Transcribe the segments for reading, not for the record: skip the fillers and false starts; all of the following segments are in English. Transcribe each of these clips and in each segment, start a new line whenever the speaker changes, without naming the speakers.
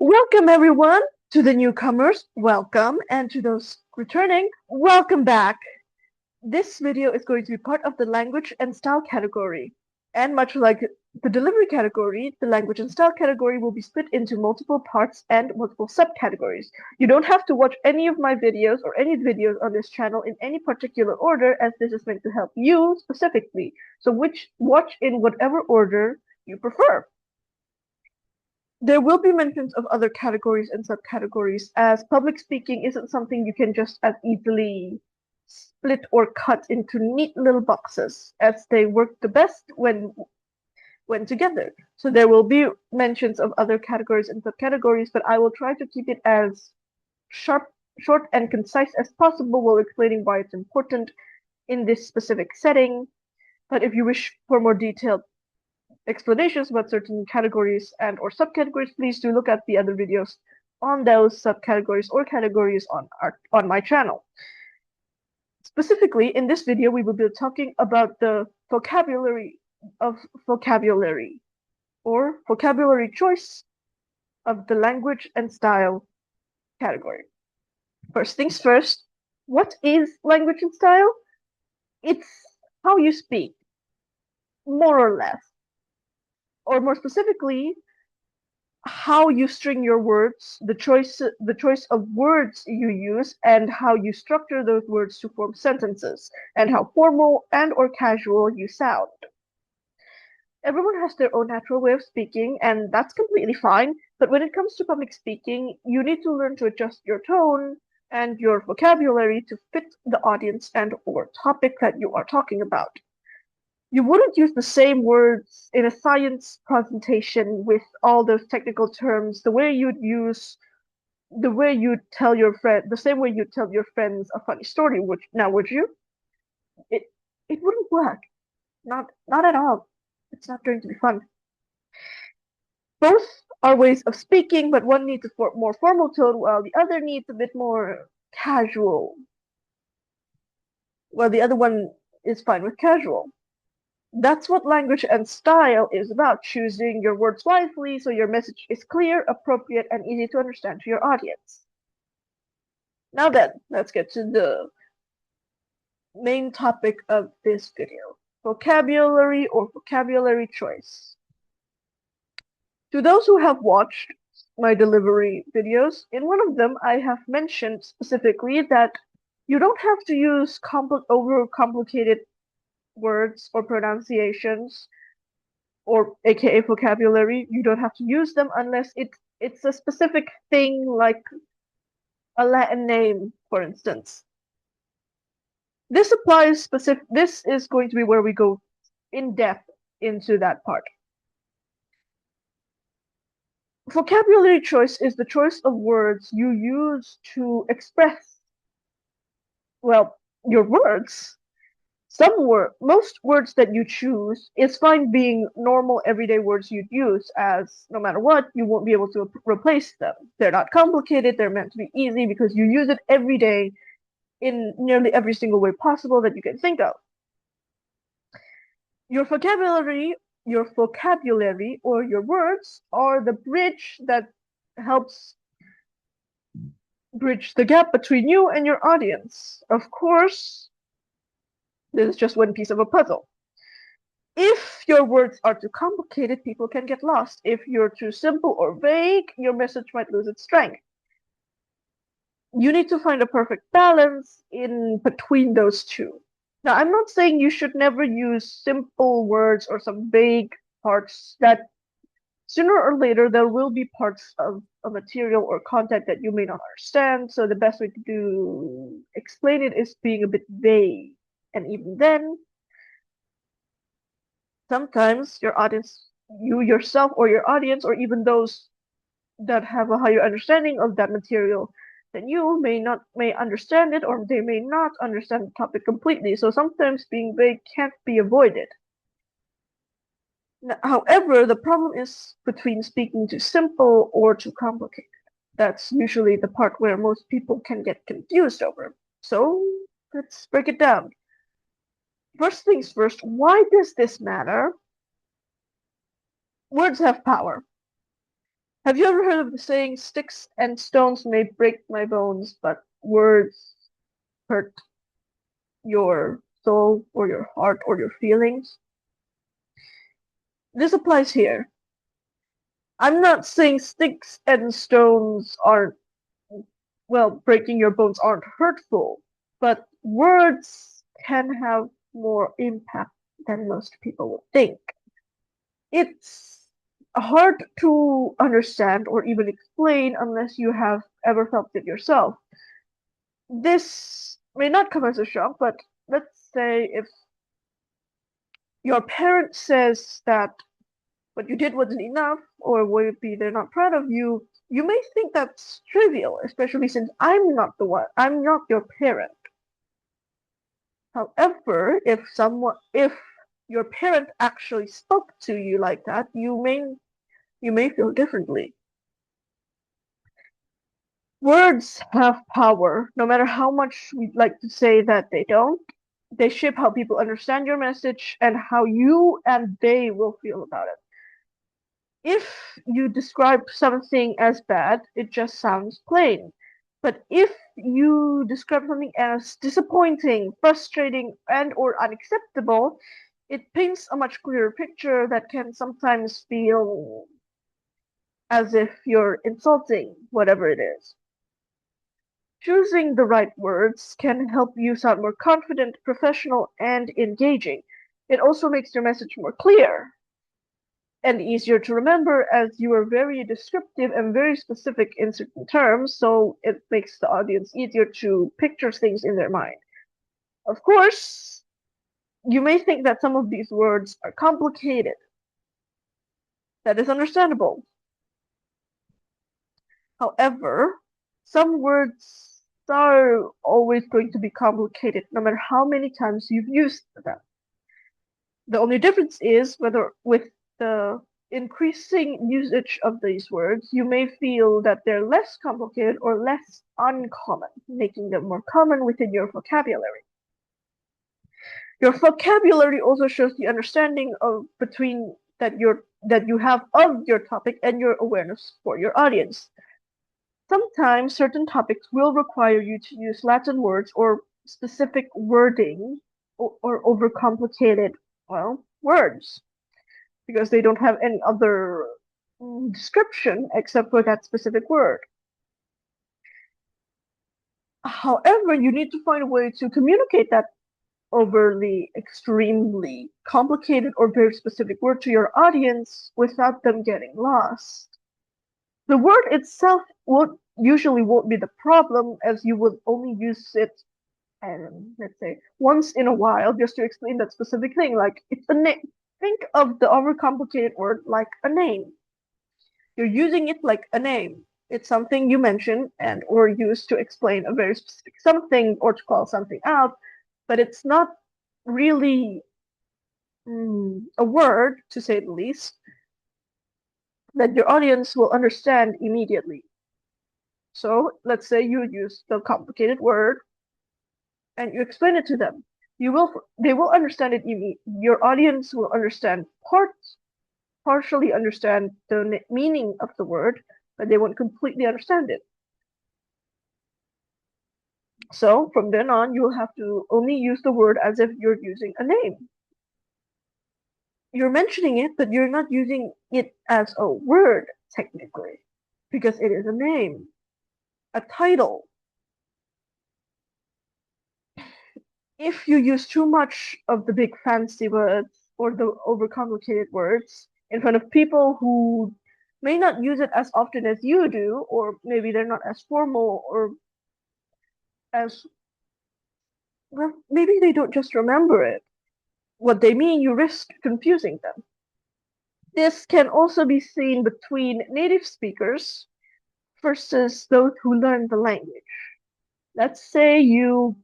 Welcome, everyone, to the newcomers. Welcome, and to those returning, welcome back. This video is going to be part of the language and style category. And much like the delivery category, the language and style category will be split into multiple parts and multiple subcategories. You don't have to watch any of my videos or any videos on this channel in any particular order, as this is meant to help you specifically. So watch in whatever order you prefer. There will be mentions of other categories and subcategories, as public speaking isn't something you can just as easily split or cut into neat little boxes, as they work the best when together. So there will be mentions of other categories and subcategories, but I will try to keep it as short and concise as possible while explaining why it's important in this specific setting. But if you wish for more detailed explanations about certain categories and or subcategories, please do look at the other videos on those subcategories or categories on my channel. Specifically, in this video, we will be talking about the vocabulary or vocabulary choice of the language and style category. First things first, what is language and style? It's how you speak, more or less. Or more specifically, how you string your words, the choice of words you use, and how you structure those words to form sentences, and how formal and or casual you sound. Everyone has their own natural way of speaking, and that's completely fine, but when it comes to public speaking, you need to learn to adjust your tone and your vocabulary to fit the audience and or topic that you are talking about. You wouldn't use the same words in a science presentation with all those technical terms the way you'd tell your friend, the same way you tell your friends a funny story, would you? It wouldn't work. Not at all. It's not going to be fun. Both are ways of speaking, but one needs a more formal tone while the other needs a bit more casual. While the other one is fine with casual. That's what language and style is about, choosing your words wisely so your message is clear, appropriate, and easy to understand to your audience. Now then, let's get to the main topic of this video, vocabulary or vocabulary choice. To those who have watched my delivery videos, in one of them I have mentioned specifically that you don't have to use overcomplicated words or pronunciations or aka vocabulary. You don't have to use them unless it's a specific thing, like a Latin name, for instance. This is going to be where we go in depth into that part. Vocabulary choice is the choice of words you use to express, well, your words. Most words that you choose is fine being normal everyday words you'd use, as no matter what, you won't be able to replace them. They're not complicated, they're meant to be easy because you use it every day in nearly every single way possible that you can think of. Your vocabulary or your words are the bridge that helps bridge the gap between you and your audience. Of course, this is just one piece of a puzzle. If your words are too complicated, people can get lost. If you're too simple or vague, your message might lose its strength. You need to find a perfect balance in between those two. Now, I'm not saying you should never use simple words or some vague parts. That sooner or later there will be parts of a material or content that you may not understand, so the best way to explain it is being a bit vague. And even then, sometimes your audience, you yourself or your audience, or even those that have a higher understanding of that material than you may understand it, or they may not understand the topic completely. So sometimes being vague can't be avoided. Now, however, the problem is between speaking too simple or too complicated. That's usually the part where most people can get confused over. So let's break it down. First things first, why does this matter? Words have power. Have you ever heard of the saying, sticks and stones may break my bones, but words hurt your soul or your heart or your feelings? This applies here. I'm not saying sticks and stones aren't, well, breaking your bones aren't hurtful, but words can have more impact than most people would think. It's hard to understand or even explain unless you have ever felt it yourself. This may not come as a shock, but let's say if your parent says that what you did wasn't enough, or maybe they're not proud of you, you may think that's trivial, especially since I'm not your parent. However, if your parent actually spoke to you like that, you may feel differently. Words have power, no matter how much we'd like to say that they don't. They shape how people understand your message and how you and they will feel about it. If you describe something as bad, it just sounds plain. But if you describe something as disappointing, frustrating, and or unacceptable, it paints a much clearer picture that can sometimes feel as if you're insulting whatever it is. Choosing the right words can help you sound more confident, professional, and engaging. It also makes your message more clear and easier to remember as you are very descriptive and very specific in certain terms, so it makes the audience easier to picture things in their mind. Of course, you may think that some of these words are complicated. That is understandable. However, some words are always going to be complicated no matter how many times you've used them. The only difference is whether with the increasing usage of these words, you may feel that they're less complicated or less uncommon, making them more common within your vocabulary. Your vocabulary also shows the understanding of between that you have of your topic and your awareness for your audience. Sometimes certain topics will require you to use Latin words or specific wording or overcomplicated, well, words because they don't have any other description except for that specific word. However, you need to find a way to communicate that overly, extremely complicated or very specific word to your audience without them getting lost. The word itself usually won't be the problem, as you would only use it, let's say, once in a while just to explain that specific thing. Like it's a name. Think of the overcomplicated word like a name. You're using it like a name. It's something you mention and or use to explain a very specific something or to call something out, but it's not really a word, to say the least, that your audience will understand immediately. So let's say you use the complicated word and you explain it to them. They will understand it your audience will understand partially understand the meaning of the word, but they won't completely understand it. So from then on, you'll have to only use the word as if you're using a name. You're mentioning it, but you're not using it as a word, technically, because it is a name, a title. If you use too much of the big fancy words or the overcomplicated words in front of people who may not use it as often as you do, or maybe they're not as formal or as well, maybe they don't just remember it. What they mean, you risk confusing them. This can also be seen between native speakers versus those who learn the language. Let's say you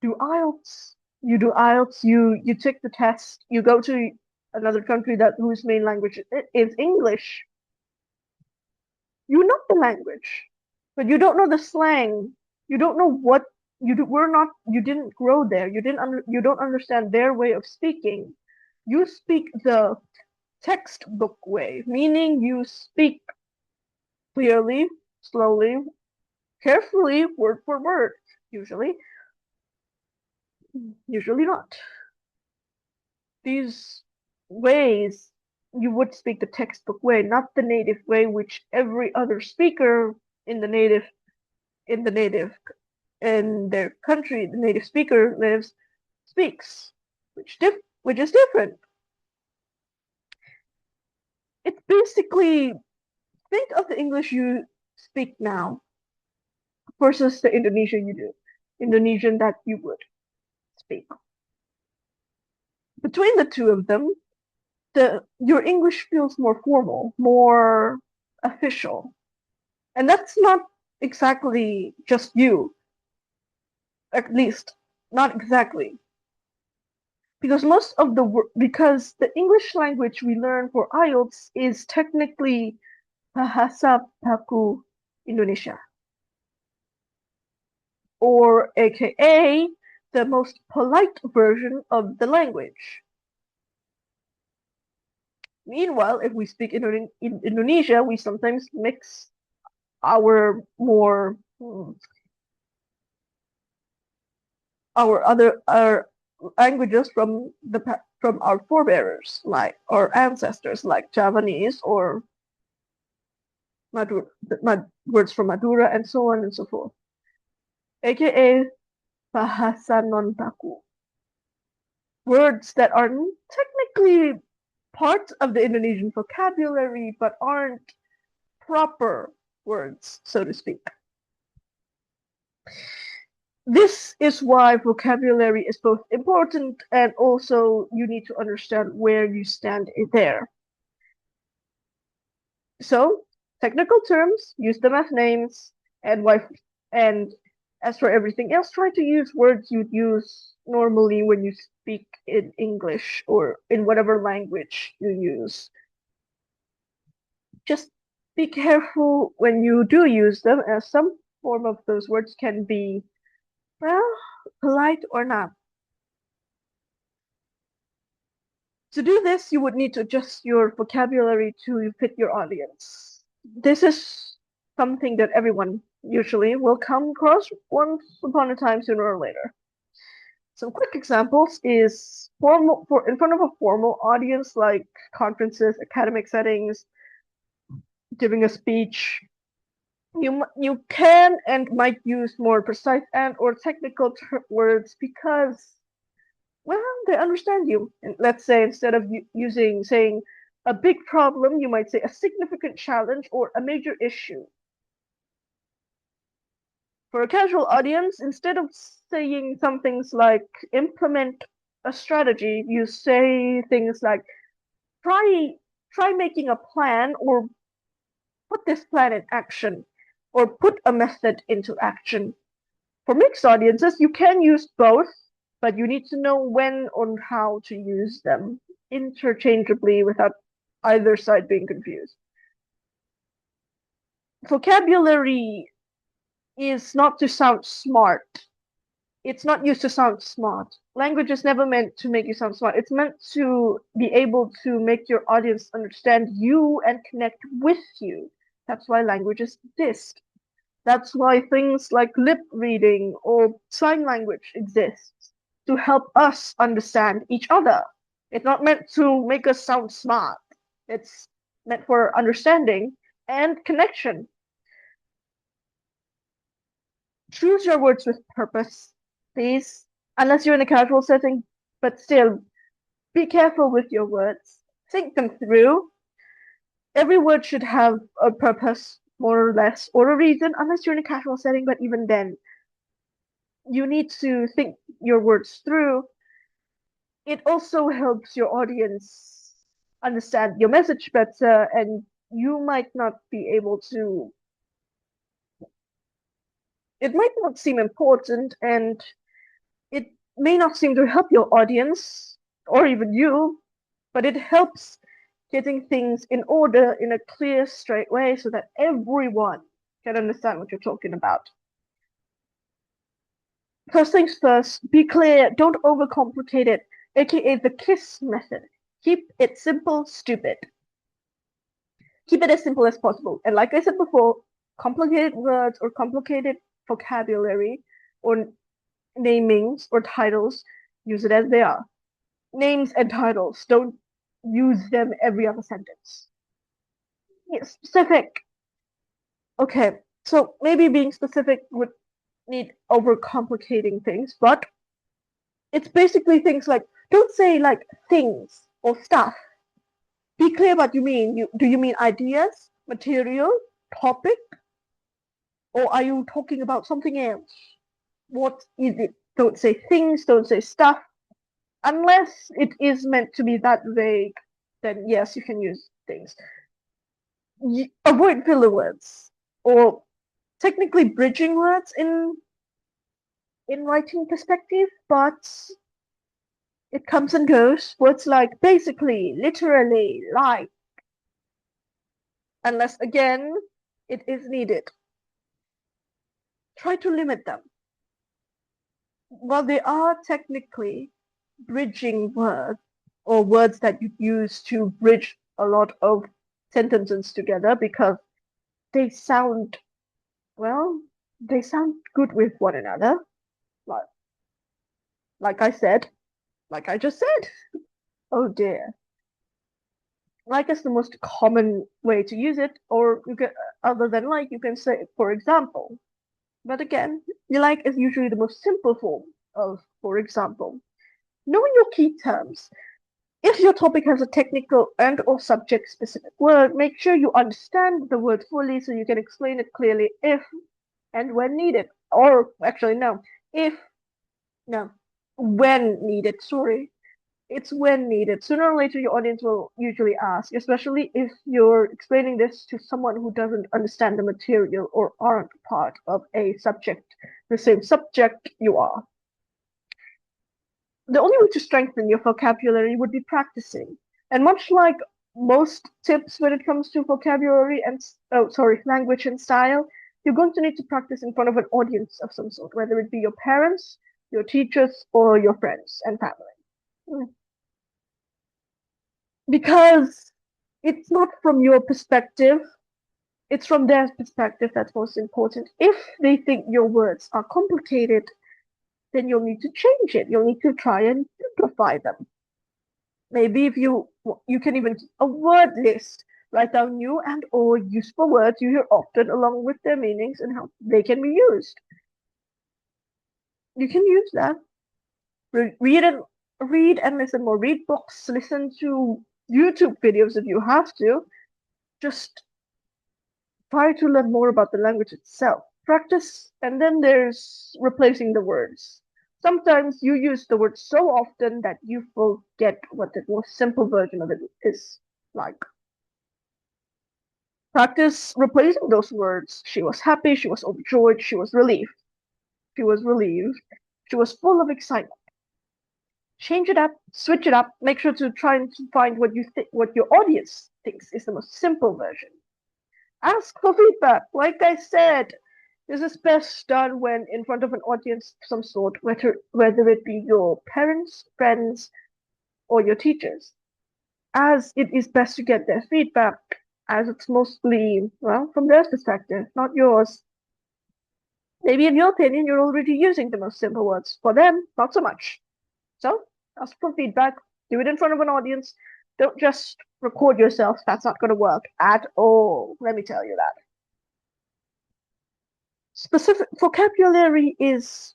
do IELTS. You take the test, you go to another country whose main language is English. You know the language, but you don't know the slang. You don't know what you didn't grow there. You don't understand their way of speaking. You speak the textbook way, meaning you speak clearly, slowly, carefully, word for word, usually. Usually not. These ways you would speak the textbook way, not the native way which every other speaker in the native in the native in their country, the native speaker lives, speaks, which is different. It's basically think of the English you speak now versus the Indonesian that you would speak. Between the two of them, your English feels more formal, more official. And that's not exactly just you, at least not exactly. Because the English language we learn for IELTS is technically Bahasa Baku Indonesia, or aka the most polite version of the language. Meanwhile, if we speak in Indonesia, we sometimes mix our more our languages from our forebears, like our ancestors, like Javanese or words from Madura, and so on and so forth, aka bahasa non baku, words that are technically part of the Indonesian vocabulary but aren't proper words, so to speak. This is why vocabulary is both important and also you need to understand where you stand there. So, technical terms, use them as names, and as for everything else, try to use words you'd use normally when you speak in English or in whatever language you use. Just be careful when you do use them, as some form of those words can be, well, polite or not. To do this, you would need to adjust your vocabulary to fit your audience. This is something that everyone usually will come across once upon a time, sooner or later. Some quick examples is in front of a formal audience like conferences, academic settings, giving a speech. You can and might use more precise and or technical words because, well, they understand you. And let's say instead of saying a big problem, you might say a significant challenge or a major issue. For a casual audience, instead of saying some things like implement a strategy, you say things like try making a plan or put this plan in action or put a method into action. For mixed audiences, you can use both, but you need to know when and how to use them interchangeably without either side being confused. Vocabulary is not to sound smart. It's not used to sound smart. Language is never meant to make you sound smart. It's meant to be able to make your audience understand you and connect with you. That's why languages exist. That's why things like lip reading or sign language exists to help us understand each other. It's not meant to make us sound smart. It's meant for understanding and connection. Choose your words with purpose, please, unless you're in a casual setting, but still, be careful with your words. Think them through. Every word should have a purpose, more or less, or a reason, unless you're in a casual setting, but even then, you need to think your words through. It also helps your audience understand your message better, and you might not be able to. It might not seem important, and it may not seem to help your audience or even you, but it helps getting things in order in a clear, straight way so that everyone can understand what you're talking about. First things first, be clear, don't overcomplicate it, aka the KISS method. Keep it simple, stupid. Keep it as simple as possible. And like I said before, complicated words or complicated vocabulary or namings or titles, use it as they are. Names and titles, don't use them every other sentence. Specific. Okay, so maybe being specific would need overcomplicating things, but it's basically things like, don't say like things or stuff. Be clear what you mean. Do you mean ideas, material, topic, or are you talking about something else? What is it? Don't say things, don't say stuff. Unless it is meant to be that vague, then yes, you can use things. Avoid filler words or technically bridging words in writing perspective, but it comes and goes. Words like basically, literally, like, unless again it is needed. Try to limit them. While they are technically bridging words or words that you use to bridge a lot of sentences together because they sound, well, they sound good with one another. Like I said, like I just said. Oh dear. Like is the most common way to use it, or you can, other than like, you can say, for example. But again, you like is usually the most simple form of, for example. Knowing your key terms. If your topic has a technical and or subject specific word, make sure you understand the word fully so you can explain it clearly if and when needed. Or actually, no, when needed, sorry. It's when needed. Sooner or later, your audience will usually ask, especially if you're explaining this to someone who doesn't understand the material or aren't part of a subject, the same subject you are. The only way to strengthen your vocabulary would be practicing. And much like most tips when it comes to vocabulary and, language and style, you're going to need to practice in front of an audience of some sort, whether it be your parents, your teachers, or your friends and family. Because it's not from your perspective, it's from their perspective that's most important. If they think your words are complicated, then you'll need to change it. You'll need to try and simplify them. Maybe if you can even keep a word list, write down new and or useful words you hear often along with their meanings and how they can be used. You can use that. Read and listen more. Read books, listen to YouTube videos if you have to. Just try to learn more about the language itself. Practice, and then there's replacing the words. Sometimes you use the word so often that you forget what the most simple version of it is like. Practice replacing those words. She was happy, she was overjoyed, she was relieved. She was relieved. She was full of excitement. Change it up, switch it up, make sure to try and find what your audience thinks is the most simple version. Ask for feedback. Like I said, this is best done when in front of an audience of some sort, whether it be your parents, friends, or your teachers, as it is best to get their feedback, as it's mostly, well, from their perspective, not yours. Maybe in your opinion, you're already using the most simple words. For them, not so much. So, ask for feedback, do it in front of an audience. Don't just record yourself. That's not going to work at all. Let me tell you that. Specific vocabulary is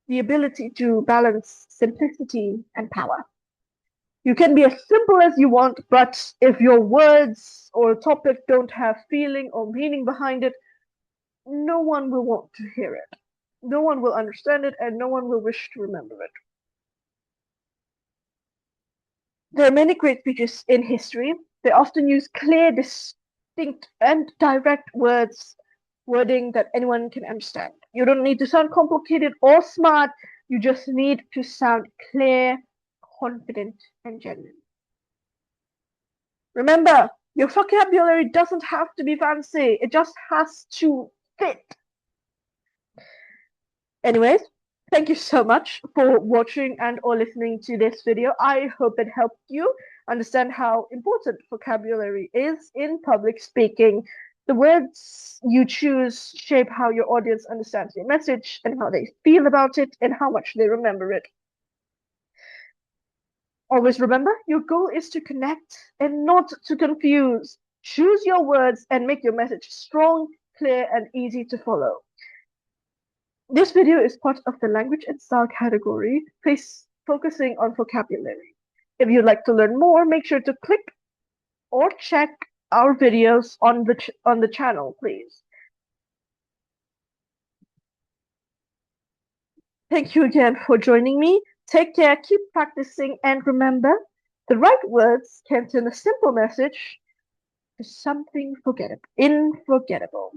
the ability to balance simplicity and power. You can be as simple as you want, but if your words or topic don't have feeling or meaning behind it, no one will want to hear it. No one will understand it, and no one will wish to remember it. There are many great speeches in history. They often use clear, distinct, and direct wording that anyone can understand. You don't need to sound complicated or smart. You just need to sound clear, confident, and genuine. Remember, your vocabulary doesn't have to be fancy. It just has to fit. Anyways, thank you so much for watching and or listening to this video. I hope it helped you. understand how important vocabulary is in public speaking. The words you choose shape how your audience understands your message and how they feel about it and how much they remember it. Always remember, your goal is to connect and not to confuse. Choose your words and make your message strong, clear, and easy to follow. This video is part of the language and style category, focusing on vocabulary. If you'd like to learn more, make sure to click or check our videos on the channel, please. Thank you again for joining me. Take care, keep practicing, and remember, the right words can turn a simple message to something unforgettable.